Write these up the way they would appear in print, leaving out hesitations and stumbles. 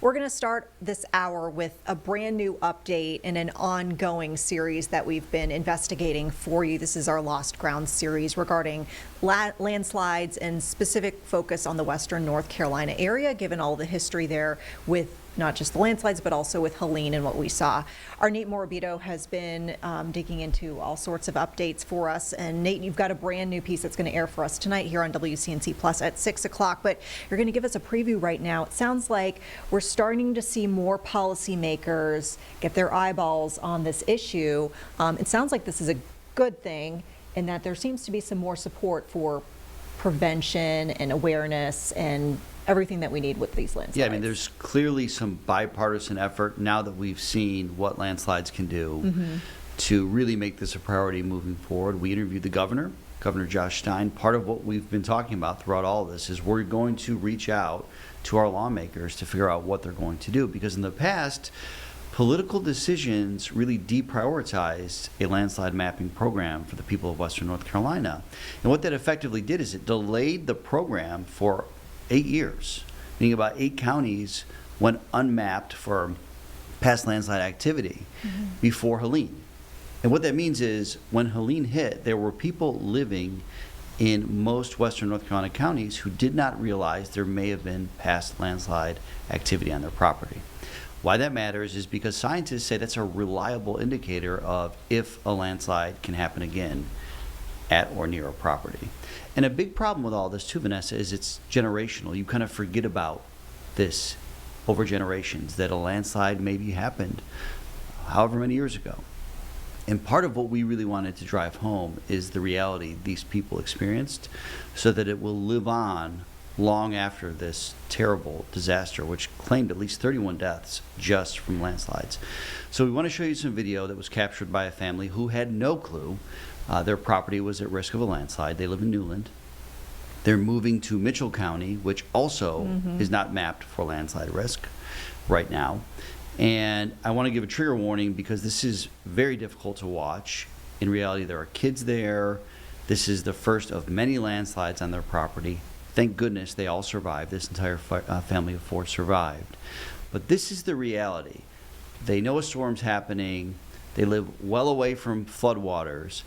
We're going to start this hour with a brand new update in an ongoing series that we've been investigating for you. This is our Lost Ground series regarding landslides and specific focus on the western North Carolina area, given all the history there with not just the landslides, but also with Helene and what we saw. Our Nate Morabito has been digging into all sorts of updates for us. And Nate, you've got a brand new piece that's going to air for us tonight here on WCNC Plus at 6 o'clock. But you're going to give us a preview right now. It sounds like we're starting to see more policymakers get their eyeballs on this issue. It sounds like this is a good thing, in that there seems to be some more support for prevention and awareness and everything that we need with these landslides. Yeah, I mean, there's clearly some bipartisan effort now that we've seen what landslides can do to really make this a priority moving forward. We interviewed the governor, Governor Josh Stein. Part of what we've been talking about throughout all of this is we're going to reach out to our lawmakers to figure out what they're going to do, because in the past, political decisions really deprioritized a landslide mapping program for the people of Western North Carolina. And what that effectively did is it delayed the program for 8 years, meaning about 8 counties went unmapped for past landslide activity before Helene. And what that means is when Helene hit, there were people living in most Western North Carolina counties who did not realize there may have been past landslide activity on their property. Why that matters is because scientists say that's a reliable indicator of if a landslide can happen again at or near a property. And a big problem with all this too, Vanessa, is it's generational. You kind of forget about this over generations, that a landslide maybe happened however many years ago. And part of what we really wanted to drive home is the reality these people experienced, so that it will live on long after this terrible disaster, which claimed at least 31 deaths just from landslides. So we want to show you some video that was captured by a family who had no clue their property was at risk of a landslide. They live in Newland. They're moving to Mitchell County, which also is not mapped for landslide risk right now. And I want to give a trigger warning because this is very difficult to watch. In reality, there are kids there. This is the first of many landslides on their property. Thank goodness they all survived. This entire family of 4 survived. But this is the reality. They know a storm's happening. They live well away from floodwaters.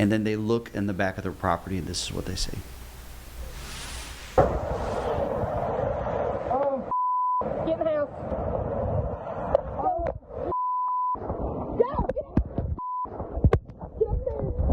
And then they look in the back of their property, and this is what they see. Oh, get in the house. Oh, go! Get upstairs. Get that down.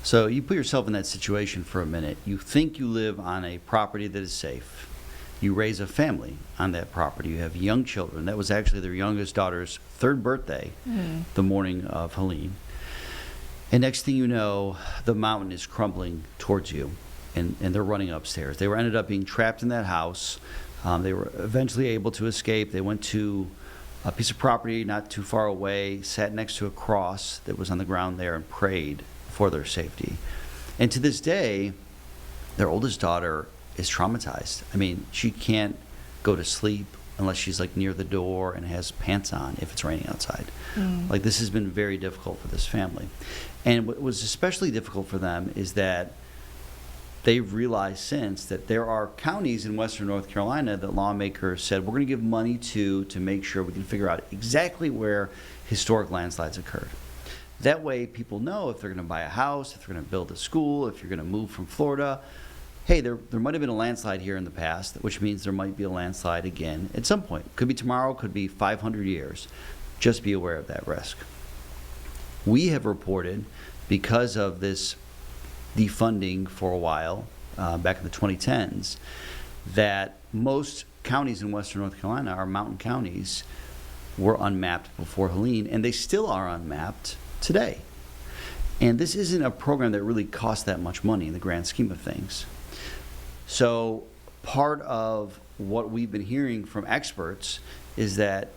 So you put yourself in that situation for a minute. You think you live on a property that is safe. You raise a family on that property. You have young children. That was actually their youngest daughter's 3rd birthday, the morning of Helene. And next thing you know, the mountain is crumbling towards you, and they're running upstairs. They ended up being trapped in that house. They were eventually able to escape. They went to a piece of property not too far away, sat next to a cross that was on the ground there, and prayed for their safety. And to this day, their oldest daughter is traumatized. I mean, she can't go to sleep unless she's like near the door and has pants on if it's raining outside. Like, this has been very difficult for this family. And what was especially difficult for them is that they've realized since that there are counties in Western North Carolina that lawmakers said we're going to give money to make sure we can figure out exactly where historic landslides occurred. That way people know if they're going to buy a house, if they're going to build a school, if you're going to move from Florida, hey, there might have been a landslide here in the past, which means there might be a landslide again at some point. Could be tomorrow, could be 500 years. Just be aware of that risk. We have reported, because of this defunding for a while, back in the 2010s, that most counties in Western North Carolina, our mountain counties, were unmapped before Helene, and they still are unmapped today. And this isn't a program that really costs that much money in the grand scheme of things. So part of what we've been hearing from experts is that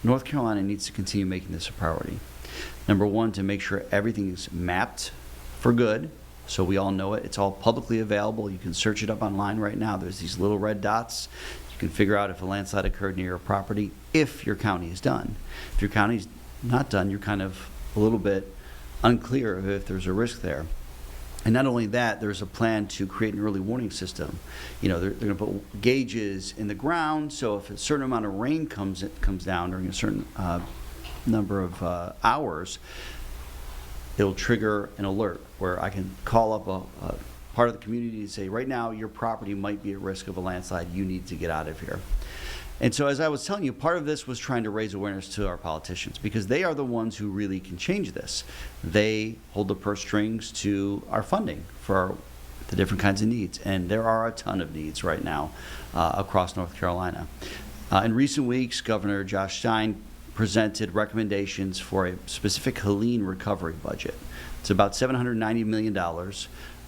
North Carolina needs to continue making this a priority. Number one, to make sure everything is mapped for good, so we all know it. It's all publicly available. You can search it up online right now. There's these little red dots. You can figure out if a landslide occurred near your property if your county is done. If your county's not done, you're kind of a little bit unclear of if there's a risk there. And not only that, there's a plan to create an early warning system. They're going to put gauges in the ground, so if a certain amount of rain comes down during a certain number of hours, it'll trigger an alert where I can call up a part of the community and say, right now your property might be at risk of a landslide, you need to get out of here. And so as I was telling you, part of this was trying to raise awareness to our politicians, because they are the ones who really can change this. They hold the purse strings to our funding for the different kinds of needs, and there are a ton of needs right now across North Carolina. In recent weeks, Governor Josh Stein presented recommendations for a specific Helene recovery budget. It's about $790 million.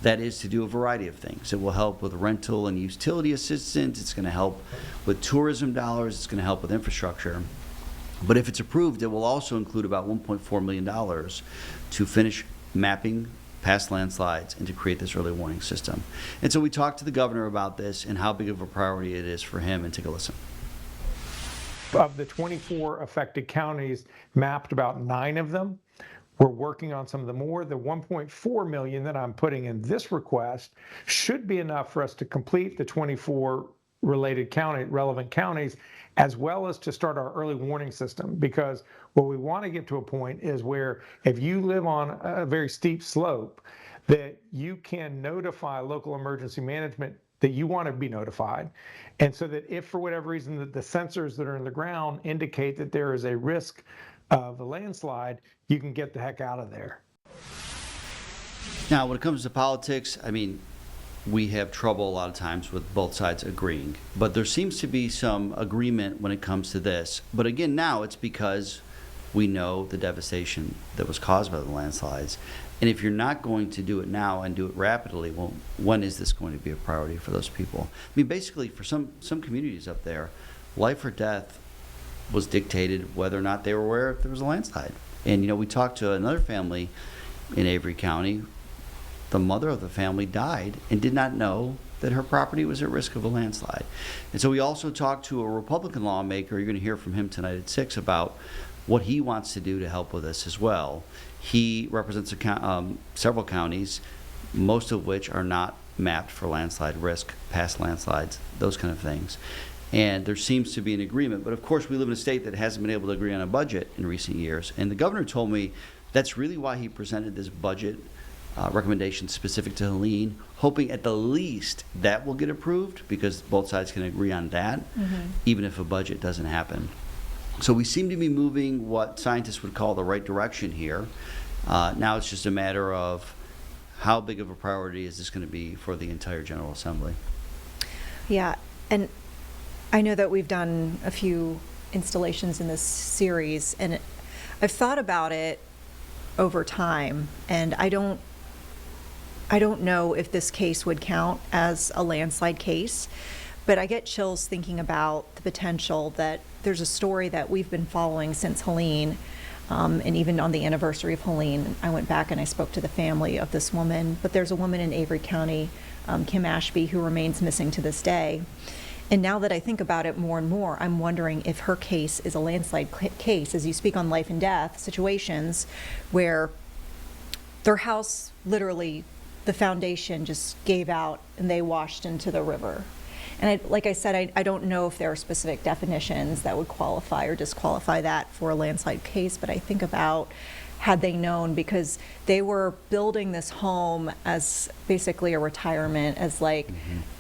That is to do a variety of things. It will help with rental and utility assistance. It's going to help with tourism dollars. It's going to help with infrastructure. But if it's approved, it will also include about $1.4 million to finish mapping past landslides and to create this early warning system. And so we talked to the governor about this and how big of a priority it is for him, and take a listen. Of the 24 affected counties, mapped about 9 of them. We're working on some of the more. The 1.4 million that I'm putting in this request should be enough for us to complete the 24 relevant counties, as well as to start our early warning system. Because what we want to get to a point is where if you live on a very steep slope, that you can notify local emergency management that you want to be notified. And so that if for whatever reason the sensors that are in the ground indicate that there is a risk of a landslide, you can get the heck out of there. Now, when it comes to politics, we have trouble a lot of times with both sides agreeing. But there seems to be some agreement when it comes to this. But again, now it's because we know the devastation that was caused by the landslides. And if you're not going to do it now and do it rapidly, well, when is this going to be a priority for those people? Basically, for some communities up there, life or death was dictated whether or not they were aware if there was a landslide. And, we talked to another family in Avery County. The mother of the family died and did not know that her property was at risk of a landslide. And so we also talked to a Republican lawmaker. You're going to hear from him tonight at 6 about what he wants to do to help with this as well. He represents several counties, most of which are not mapped for landslide risk, past landslides, those kind of things. And there seems to be an agreement. But of course, we live in a state that hasn't been able to agree on a budget in recent years. And the governor told me that's really why he presented this budget recommendation specific to Helene, hoping at the least that will get approved, because both sides can agree on that, even if a budget doesn't happen. So we seem to be moving what scientists would call the right direction here. Now it's just a matter of how big of a priority is this going to be for the entire General Assembly. Yeah, and I know that we've done a few installations in this series, and I've thought about it over time, and I don't know if this case would count as a landslide case, but I get chills thinking about the potential that there's a story that we've been following since Helene, and even on the anniversary of Helene, I went back and I spoke to the family of this woman, but there's a woman in Avery County, Kim Ashby, who remains missing to this day. And now that I think about it more and more, I'm wondering if her case is a landslide case, as you speak on life and death situations where their house, literally, the foundation just gave out and they washed into the river. And like I said, I don't know if there are specific definitions that would qualify or disqualify that for a landslide case, but I think about had they known, because they were building this home as basically a retirement, as like,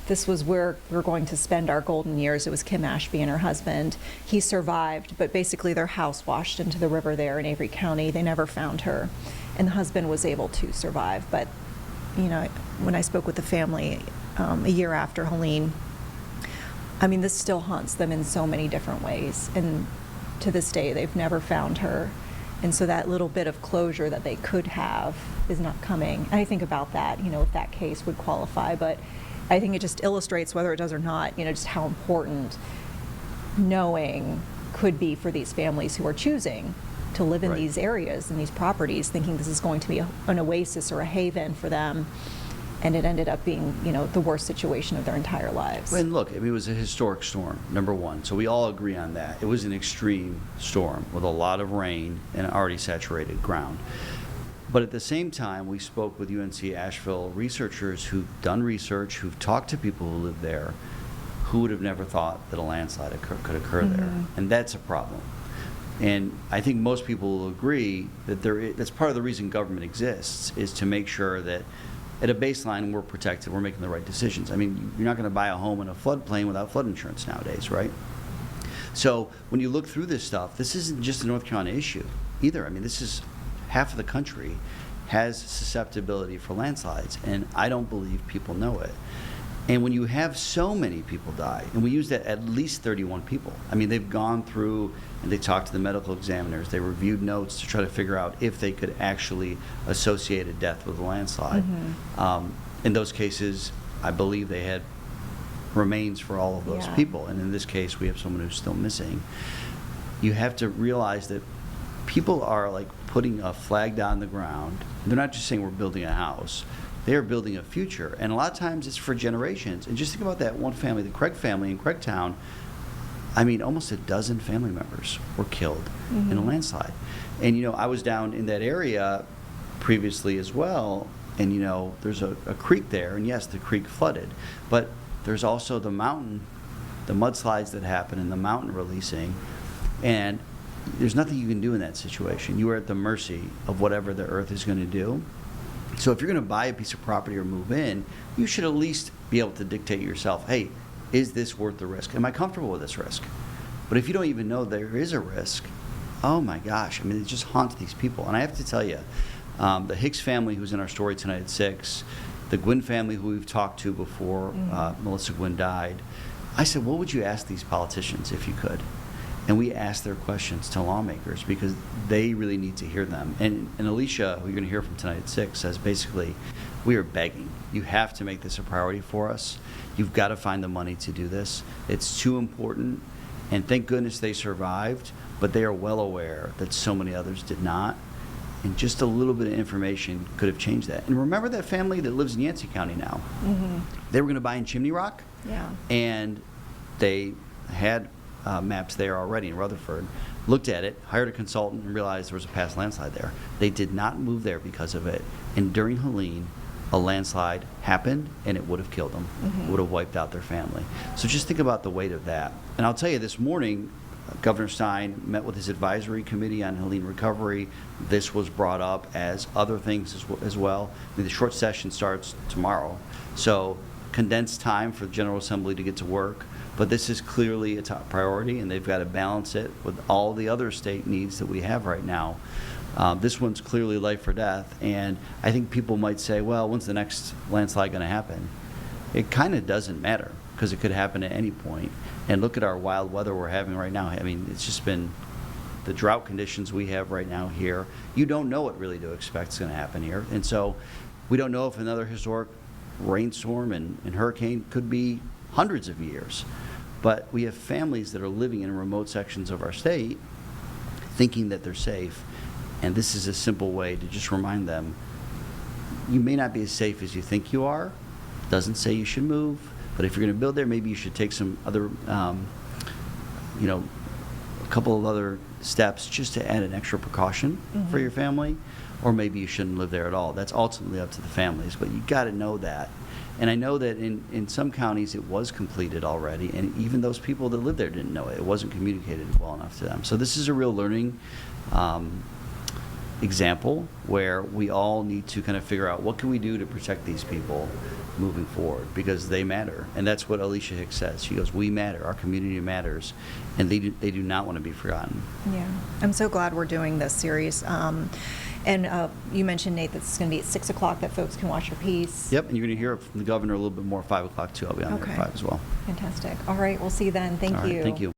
this was where we're going to spend our golden years. It was Kim Ashby and her husband. He survived, but basically their house washed into the river there in Avery County. They never found her, and the husband was able to survive. But, when I spoke with the family a year after Helene, this still haunts them in so many different ways. And to this day, they've never found her. And so that little bit of closure that they could have is not coming. And I think about that, if that case would qualify. But I think it just illustrates, whether it does or not, just how important knowing could be for these families who are choosing to live in these areas and these properties, thinking this is going to be an oasis or a haven for them. and it ended up being, the worst situation of their entire lives. And look, I mean, it was a historic storm, number one. So we all agree on that. It was an extreme storm with a lot of rain and already saturated ground. But at the same time, we spoke with UNC Asheville researchers who've done research, who've talked to people who live there, who would have never thought that a landslide could occur there. And that's a problem. And I think most people will agree that that's part of the reason government exists, is to make sure that at a baseline we're protected, we're making the right decisions. I mean, you're not going to buy a home in a floodplain without flood insurance nowadays, right? So when you look through this stuff, this isn't just a North Carolina issue either. I mean, this is half of the country has susceptibility for landslides, and I don't believe people know it. And when you have so many people die, and we use that at least 31 people. I mean, they've gone through and they talked to the medical examiners. They reviewed notes to try to figure out if they could actually associate a death with a landslide. In those cases, I believe they had remains for all of those people. And in this case, we have someone who's still missing. You have to realize that people are like putting a flag down the ground. They're not just saying we're building a house. They are building a future, and a lot of times it's for generations. And just think about that one family, the Craig family in Craigtown. I mean, almost a dozen family members were killed in a landslide. And, I was down in that area previously as well, and, there's a creek there, and yes, the creek flooded. But there's also the mountain, the mudslides that happen, and the mountain releasing. And there's nothing you can do in that situation. You are at the mercy of whatever the earth is going to do. So if you're going to buy a piece of property or move in, you should at least be able to dictate yourself, hey, is this worth the risk? Am I comfortable with this risk? But if you don't even know there is a risk, oh my gosh, I mean, it just haunts these people. And I have to tell you, the Hicks family who's in our story tonight at 6, the Gwynn family who we've talked to before Melissa Gwynn died, I said, what would you ask these politicians if you could? And we asked their questions to lawmakers because they really need to hear them. And Alicia, who you're going to hear from tonight at 6, says basically, we are begging. You have to make this a priority for us. You've got to find the money to do this. It's too important. And thank goodness they survived, but they are well aware that so many others did not. And just a little bit of information could have changed that. And remember that family that lives in Yancey County now? They were going to buy in Chimney Rock. Yeah. And they had maps there already in Rutherford, looked at it, hired a consultant, and realized there was a past landslide there. They did not move there because of it. And during Helene, a landslide happened, and it would have killed them, would have wiped out their family. So just think about the weight of that. And I'll tell you, this morning, Governor Stein met with his advisory committee on Helene recovery. This was brought up as other things as well. I mean, the short session starts tomorrow, so condensed time for the General Assembly to get to work. But this is clearly a top priority, and they've got to balance it with all the other state needs that we have right now. This one's clearly life or death, and I think people might say, well, when's the next landslide going to happen? It kind of doesn't matter, because it could happen at any point. And look at our wild weather we're having right now. I mean, it's just been the drought conditions we have right now here. You don't know what really to expect is going to happen here. And so we don't know if another historic rainstorm and hurricane could be hundreds of years. But we have families that are living in remote sections of our state thinking that they're safe. And this is a simple way to just remind them, you may not be as safe as you think you are. Doesn't say you should move. But if you're going to build there, maybe you should take some other, a couple of other steps just to add an extra precaution for your family. Or maybe you shouldn't live there at all. That's ultimately up to the families. But you got to know that. And I know that in some counties it was completed already, and even those people that lived there didn't know it. It wasn't communicated well enough to them. So this is a real learning example where we all need to kind of figure out what can we do to protect these people moving forward, because they matter. And that's what Alicia Hicks says. She goes, we matter, our community matters, and they do not want to be forgotten. Yeah, I'm so glad we're doing this series. And you mentioned, Nate, that it's going to be at 6 o'clock that folks can watch your piece. Yep, and you're going to hear from the governor a little bit more at 5 o'clock too. I'll be on there at 5 as well. Fantastic. All right, we'll see you then. Thank All right, you. thank you.